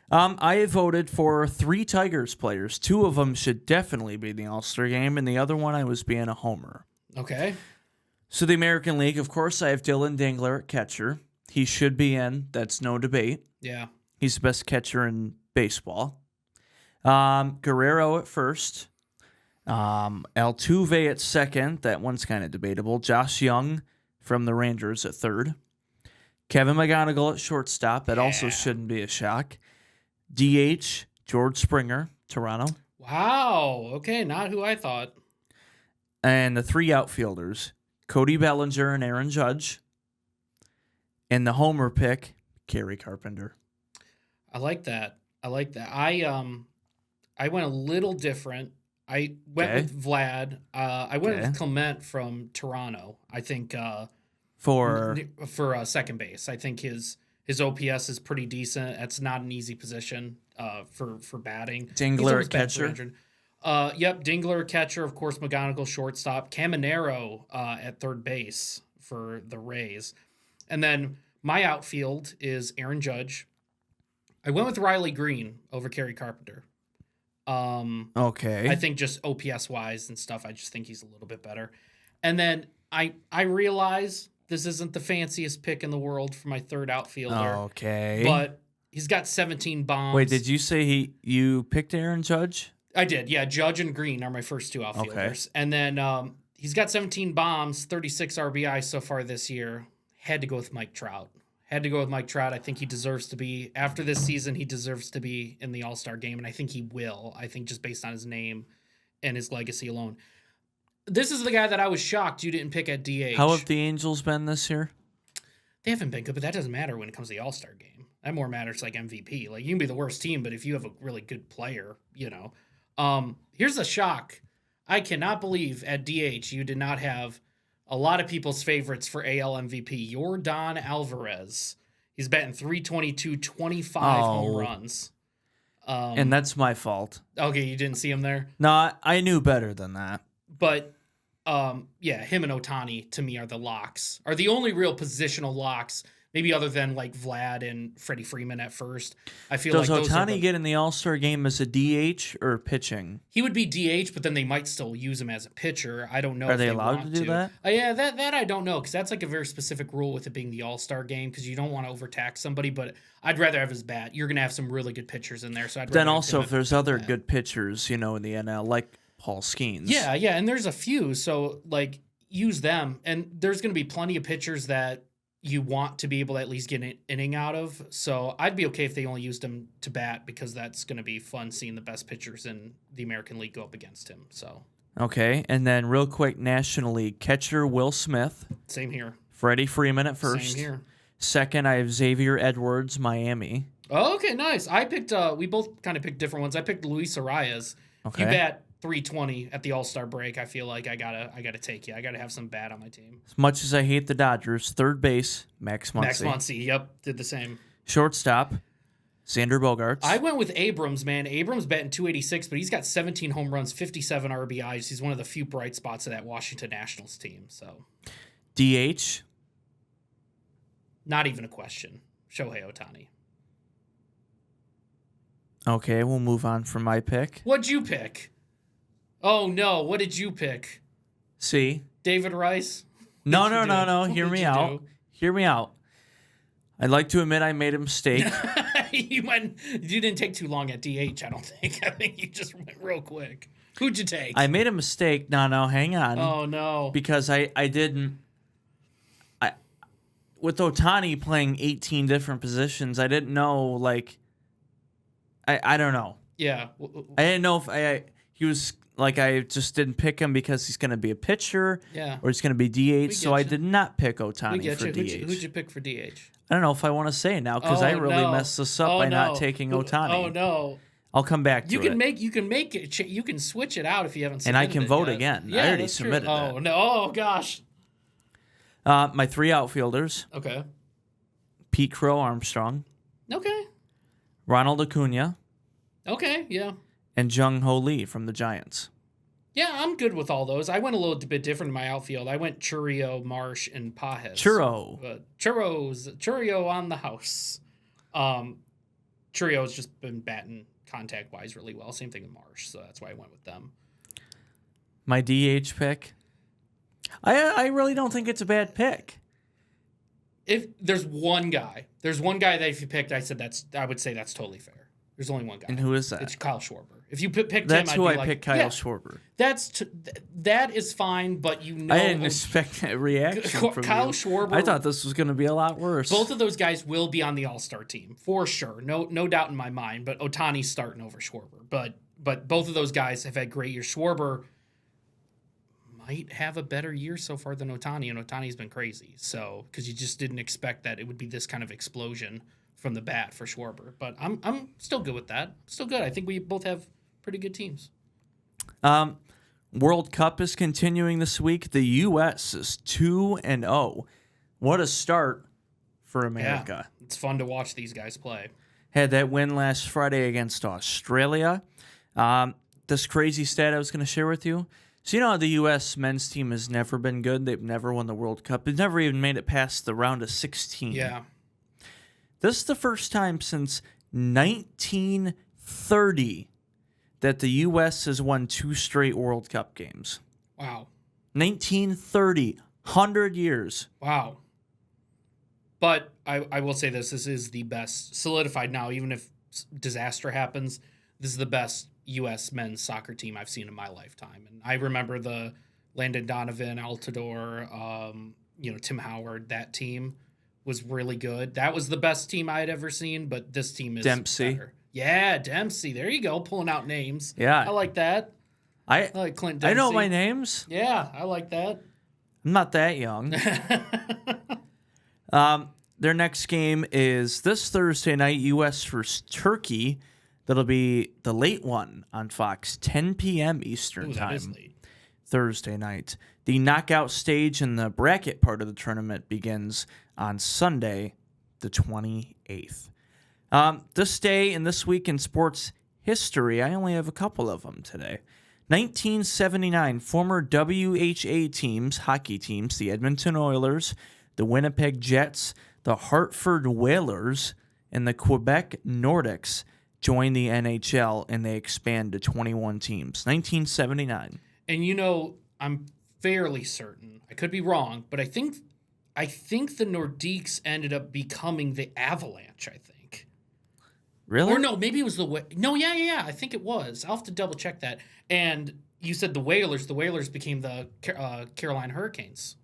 I voted for 3 Tigers players. 2 of them should definitely be in the All-Star game, and the other one I was being a homer. Okay. So the American League, of course, I have Dylan Dingler at catcher. He should be in. That's no debate. Yeah. He's the best catcher in baseball. Guerrero at first. Altuve at second. That one's kind of debatable. Josh Young from the Rangers at third. Kevin McGonigal at shortstop. That also shouldn't be a shock. DH, George Springer, Toronto. Wow. Okay, not who I thought. And the 3 outfielders, Cody Bellinger and Aaron Judge. And the homer pick, Kerry Carpenter. I like that. I went a little different. I went with Vlad. I went with Clement from Toronto. I think For second base. I think his OPS is pretty decent. That's not an easy position for batting. Dingler at catcher. Yep, Dingler catcher. Of course, McGonigal shortstop. Caminero at third base for the Rays. And then my outfield is Aaron Judge. I went with Riley Green over Kerry Carpenter. Okay. I think just OPS wise and stuff, I just think he's a little bit better. And then I realize this isn't the fanciest pick in the world for my third outfielder. Okay. But he's got 17 bombs. Wait, did you say you picked Aaron Judge? I did. Yeah, Judge and Green are my first 2 outfielders. Okay. And then he's got 17 bombs, 36 RBI so far this year. Had to go with Mike Trout. I think he deserves to be, after this season, he deserves to be in the All-Star game, and I think he will. I think just based on his name and his legacy alone. This is the guy that I was shocked you didn't pick at DH. How have the Angels been this year? They haven't been good, but that doesn't matter when it comes to the All-Star game. That more matters like MVP. Like, you can be the worst team, but if you have a really good player, you know. Here's a shock. I cannot believe at DH you did not have a lot of people's favorites for AL MVP. Yordan Alvarez. He's batting .322, 25 home runs. And that's my fault. Okay, you didn't see him there? No, I knew better than that. But, yeah, him and Ohtani, to me, are the locks. Are the only real positional locks Maybe other than like Vlad and Freddie Freeman at first. I feel Does like those Ohtani get in the All-Star game as a DH or pitching? he would be DH, but then they might still use him as a pitcher. I don't know. Are if they they allowed want to do that? Yeah, that I don't know because that's like a very specific rule with it being the All-Star game because you don't want to overtax somebody. But I'd rather have his bat. You're gonna have some really good pitchers in there, so I'd. Then rather also, have if him there's have other that. good pitchers, in the NL, like Paul Skeens. Yeah, and there's a few, so like use them, and there's gonna be plenty of pitchers that you want to be able to at least get an inning out of. So I'd be okay if they only used him to bat because that's gonna be fun seeing the best pitchers in the American League go up against him. So Okay, and then real quick, National League catcher Will Smith, same here. Freddie Freeman at first. Same here. Second, I have Xavier Edwards, Miami. Oh, okay, nice. I picked. We both kind of picked different ones. I picked Luis Arias. Okay. You bat 320 at the All-Star break. I feel like I gotta take you. I gotta have some bat on my team. As much as I hate the Dodgers, third base, Max Muncy. Max Muncy. Yep, did the same. Shortstop, Xander Bogaerts. I went with Abrams, man. Abrams batting 286, but he's got 17 home runs, 57 RBIs. He's one of the few bright spots of that Washington Nationals team. So DH, not even a question. Shohei Ohtani. okay, we'll move on from my pick. What'd you pick? Oh no, what did you pick? See? David Rice? No. What Hear did me you out. do? Hear me out. I'd like to admit I made a mistake. You didn't take too long at DH, I don't think. I think you just went real quick. Who'd you take? I made a mistake. No, hang on. Oh no. Because I didn't. With Ohtani playing 18 different positions, I didn't know, like, I don't know. Yeah. I didn't know if he was, like, I just didn't pick him because he's going to be a pitcher Yeah. or he's going to be DH, so I you. did not pick We Ohtani get for you. DH. Who'd you pick for DH? I don't know if I want to say it now because I Oh, really no. messed this up Oh, by no. not taking Ohtani. Oh no. I'll come back to You it. can make it. You can switch it out if you haven't. And I submitted can it vote yet. again. I Yeah, already that's true. submitted Oh that. no! Oh gosh. My three outfielders, Okay. Pete Crow Armstrong, Okay. Ronald Acuna, Okay. Yeah. and Jung Ho Lee from the Giants. Yeah, I'm good with all those. I went a little bit different in my outfield. I went Churio, Marsh, and Pajes. Churio on the house. Churio's just been batting contact wise really well. Same thing with Marsh, so that's why I went with them. My DH pick, I really don't think it's a bad pick. If there's one guy that if you picked, I would say that's totally fair. There's only one guy. And who is that? It's Kyle Schwarber. If you picked him, That's I'd who be I like, picked, Kyle yeah, Schwarber. That is fine, but I didn't expect a reaction from Kyle you. Schwarber. I thought this was going to be a lot worse. Both of those guys will be on the All-Star team for sure. No doubt in my mind. But Ohtani's starting over Schwarber. But both of those guys have had great years. Schwarber might have a better year so far than Ohtani, and Ohtani's been crazy. So because you just didn't expect that it would be this kind of explosion from the bat for Schwarber. But I'm still good with that. Still good. I think we both have pretty good teams. World Cup is continuing this week. The U.S. is 2-0. What a start for America. Yeah, it's fun to watch these guys play. Had that win last Friday against Australia. This crazy stat I was going to share with you. So, the U.S. men's team has never been good. They've never won the World Cup. They've never even made it past the round of 16. Yeah. This is the first time since 1930 that the U.S. has won 2 straight World Cup games. Wow. 1930, 100 years. Wow. But I will say this is the best, solidified now, even if disaster happens, this is the best U.S. men's soccer team I've seen in my lifetime. And I remember the Landon Donovan, Altidore, Tim Howard, that team was really good. That was the best team I had ever seen, but this team is Dempsey. better. Yeah, Dempsey. There you go, pulling out names. Yeah. I like that. I like Clint Dempsey. I know my names. Yeah, I like that. I'm not that young. Their next game is this Thursday night, U.S. versus Turkey. That'll be the late one on Fox, 10 p.m. Eastern Ooh, that Time. is late. Thursday night. The knockout stage in the bracket part of the tournament begins on Sunday, the 28th. This day and this week in sports history, I only have a couple of them today. 1979, former WHA teams, hockey teams, the Edmonton Oilers, the Winnipeg Jets, the Hartford Whalers and the Quebec Nordics joined the NHL, and they expand to 21 teams. 1979. And I'm fairly certain, I could be wrong, but I think the Nordiques ended up becoming the Avalanche, I think. Really? Or no, maybe it was no, yeah, I think it was. I'll have to double check that. And you said the Whalers. The Whalers became the Carolina Hurricanes.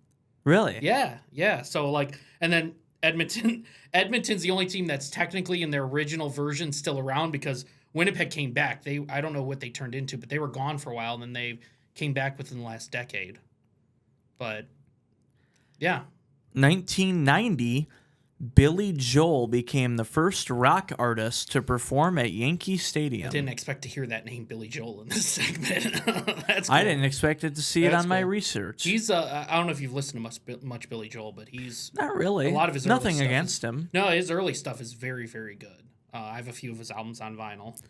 Really? Yeah. So and then Edmonton's the only team that's technically in their original version still around because Winnipeg came back. I don't know what they turned into, but they were gone for a while, and then they came back within the last decade. But yeah. 1990, Billy Joel became the first rock artist to perform at Yankee Stadium. I didn't expect to hear that name, Billy Joel, in this segment. That's cool. I didn't expect it to see it on my research. He's I don't know if you've listened to much Billy Joel, but he's not really. A lot of his nothing early against stuff him. No, his early stuff is very, very good. I have a few of his albums on vinyl.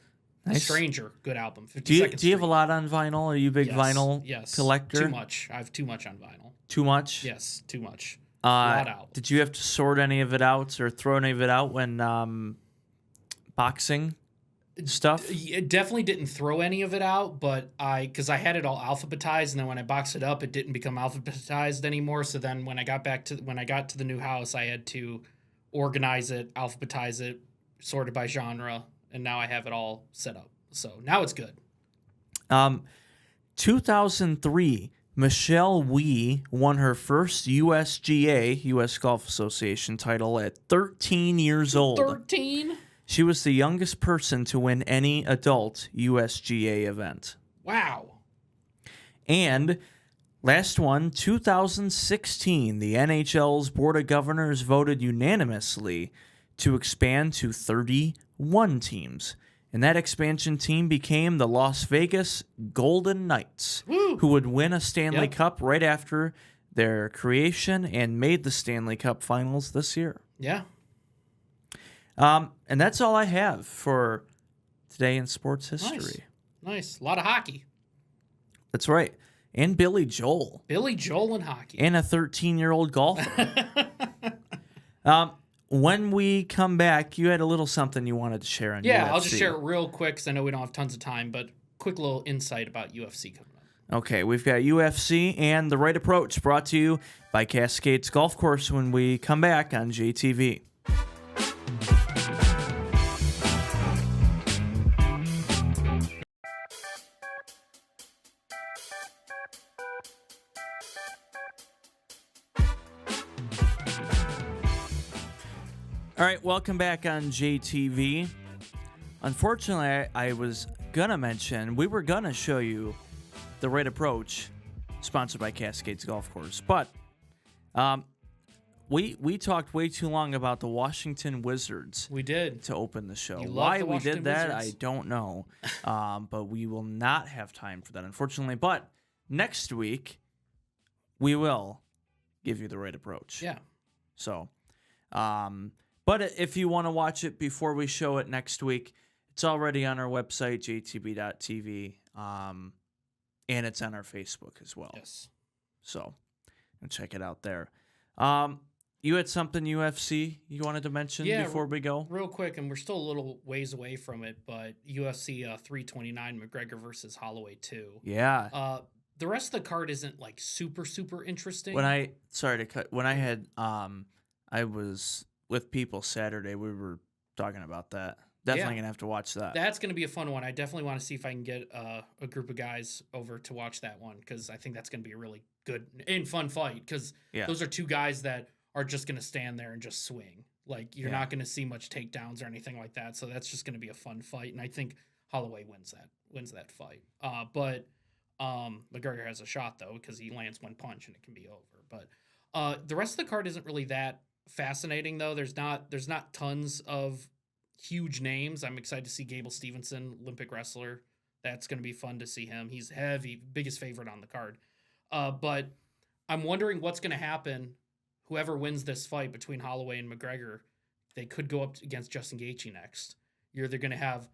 Nice. Stranger, good album. 50 do Seconds you have a lot on vinyl? Are you a big vinyl collector? Too much. I have too much on vinyl. Too much? Yes, too much. A lot out. Did you have to sort any of it out or throw any of it out when boxing stuff? It definitely didn't throw any of it out, but because I had it all alphabetized, and then when I boxed it up, it didn't become alphabetized anymore. So then when I got to the new house, I had to organize it, alphabetize it, sort it by genre, and now I have it all set up. So now it's good. 2003, Michelle Wie won her first USGA, U.S. Golf Association title at 13 years old. 13? She was the youngest person to win any adult USGA event. Wow. And last one, 2016, the NHL's Board of Governors voted unanimously to expand to 31 teams. And that expansion team became the Las Vegas Golden Knights, who would win a Stanley Cup right after their creation and made the Stanley Cup Finals this year. Yeah. And that's all I have for today in sports history. Nice. A lot of hockey. That's right. And Billy Joel. Billy Joel and hockey. And a 13-year-old golfer. When we come back, you had a little something you wanted to share on UFC. Yeah, I'll just share it real quick because I know we don't have tons of time, but quick little insight about UFC coming up. Okay, we've got UFC and The Right Approach brought to you by Cascades Golf Course when we come back on JTV. All right, welcome back on JTV. Unfortunately, I was going to mention, we were going to show you The Right Approach, sponsored by Cascades Golf Course. But we talked way too long about the Washington Wizards. We did. To open the show. You love Why the we Washington did that, Wizards. I don't know. But we will not have time for that, unfortunately. But next week, we will give you The Right Approach. Yeah. So, but if you want to watch it before we show it next week, it's already on our website, jtb.tv, and it's on our Facebook as well. Yes. So, check it out there. You had something UFC you wanted to mention before we go? Real quick, and we're still a little ways away from it, but UFC 329, McGregor versus Holloway 2. Yeah. The rest of the card isn't like super, super interesting. When I had, I was with people Saturday, we were talking about that. Definitely gonna have to watch that. That's gonna be a fun one. I definitely want to see if I can get a group of guys over to watch that one because I think that's gonna be a really good and fun fight because those are two guys that are just gonna stand there and just swing. Like you're not gonna see much takedowns or anything like that. So that's just gonna be a fun fight, and I think Holloway wins that fight. But McGregor has a shot though because he lands one punch and it can be over. But the rest of the card isn't really that fascinating though. There's not tons of huge names. I'm excited to see Gable Stevenson, Olympic wrestler. That's going to be fun to see him. He's heavy, biggest favorite on the card. But I'm wondering what's going to happen. Whoever wins this fight between Holloway and McGregor, they could go up against Justin Gaethje next. You're either going to have,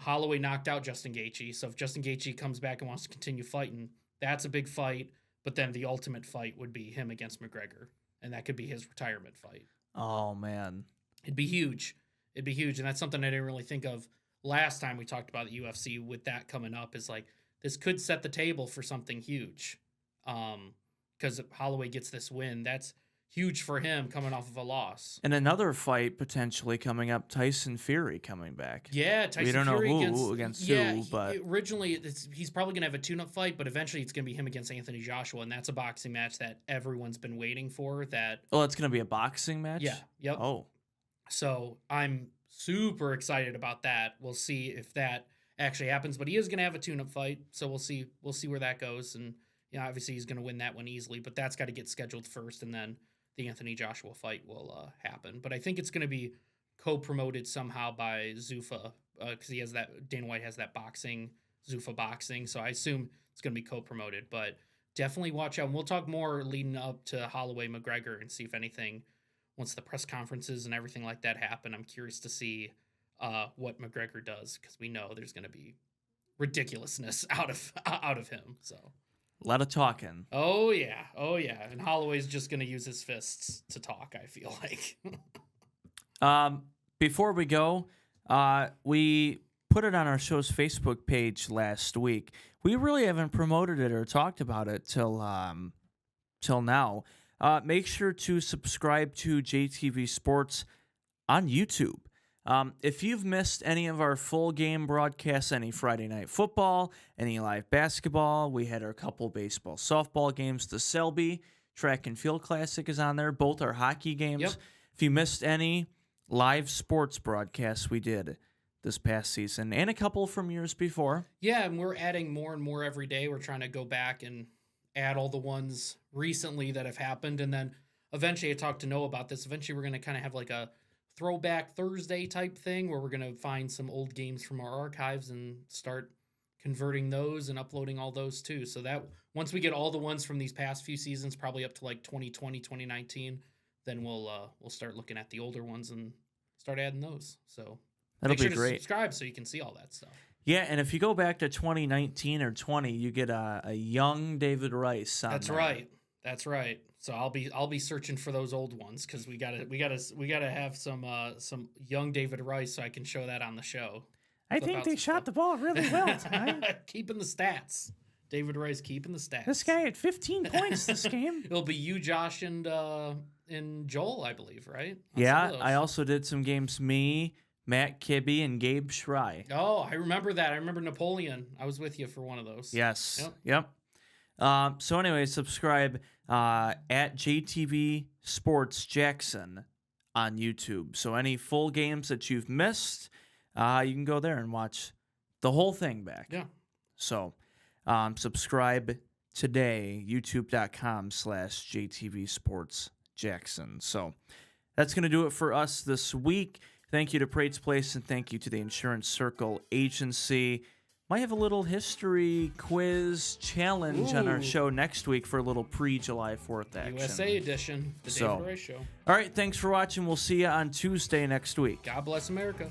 Holloway knocked out Justin Gaethje. So if Justin Gaethje comes back and wants to continue fighting, that's a big fight. But then the ultimate fight would be him against McGregor. And that could be his retirement fight. Oh, man. It'd be huge. It'd be huge. And that's something I didn't really think of last time we talked about the UFC with that coming up is like, this could set the table for something huge. Because Holloway gets this win. That's huge for him coming off of a loss. And another fight potentially coming up, Tyson Fury coming back. Yeah, Tyson We don't Fury know who against who, but originally he's probably going to have a tune-up fight, but eventually it's going to be him against Anthony Joshua, and that's a boxing match that everyone's been waiting for. Oh, it's going to be a boxing match? Yeah, yep. Oh. So I'm super excited about that. We'll see if that actually happens, but he is going to have a tune-up fight, so we'll see where that goes. And obviously he's going to win that one easily, but that's got to get scheduled first, and then the Anthony Joshua fight will happen. But I think it's going to be co-promoted somehow by Zuffa because Dana White has that boxing, Zuffa boxing, so I assume it's going to be co-promoted. But definitely watch out. And we'll talk more leading up to Holloway McGregor and see if anything, once the press conferences and everything like that happen, I'm curious to see what McGregor does, because we know there's going to be ridiculousness out of him. So a lot of talking. Oh yeah, and Holloway's just going to use his fists to talk, I feel like. Before we go, we put it on our show's Facebook page last week. We really haven't promoted it or talked about it till now. Make sure to subscribe to JTV Sports on YouTube. If you've missed any of our full game broadcasts, any Friday night football, any live basketball, we had our couple baseball, softball games. The Selby Track and Field Classic is on there. Both are hockey games. Yep. If you missed any live sports broadcasts we did this past season and a couple from years before. Yeah, and we're adding more and more every day. We're trying to go back and add all the ones recently that have happened. And then eventually I talked to Noah about this. Eventually we're going to kind of have like a Throwback Thursday type thing where we're going to find some old games from our archives and start converting those and uploading all those too. So that once we get all the ones from these past few seasons, probably up to like 2020, 2019, then we'll start looking at the older ones and start adding those. So that'll make sure be to great. subscribe so you can see all that stuff. Yeah, and if you go back to 2019 or 20, you get a young David Rice on That's there. right. That's right. So I'll be searching for those old ones because we gotta have some young David Rice so I can show that on the show. I think they shot the ball really well tonight. Keeping the stats. David Rice keeping the stats. This guy had 15 points this game. It'll be you, Josh, and Joel, I believe, right? Yeah, I also did some games. Me, Matt Kibbe, and Gabe Schrei. Oh, I remember that. I remember Napoleon. I was with you for one of those. Yes. Yep. So anyway, subscribe at JTV Sports Jackson on YouTube. So any full games that you've missed, you can go there and watch the whole thing back. Yeah. So subscribe today, youtube.com/JTV Sports Jackson. So that's going to do it for us this week. Thank you to Prate's Place and thank you to the Insurance Circle Agency. Might have a little history quiz challenge on our show next week for a little pre-July 4th action. USA edition, the David Rice Show. All right, thanks for watching. We'll see you on Tuesday next week. God bless America.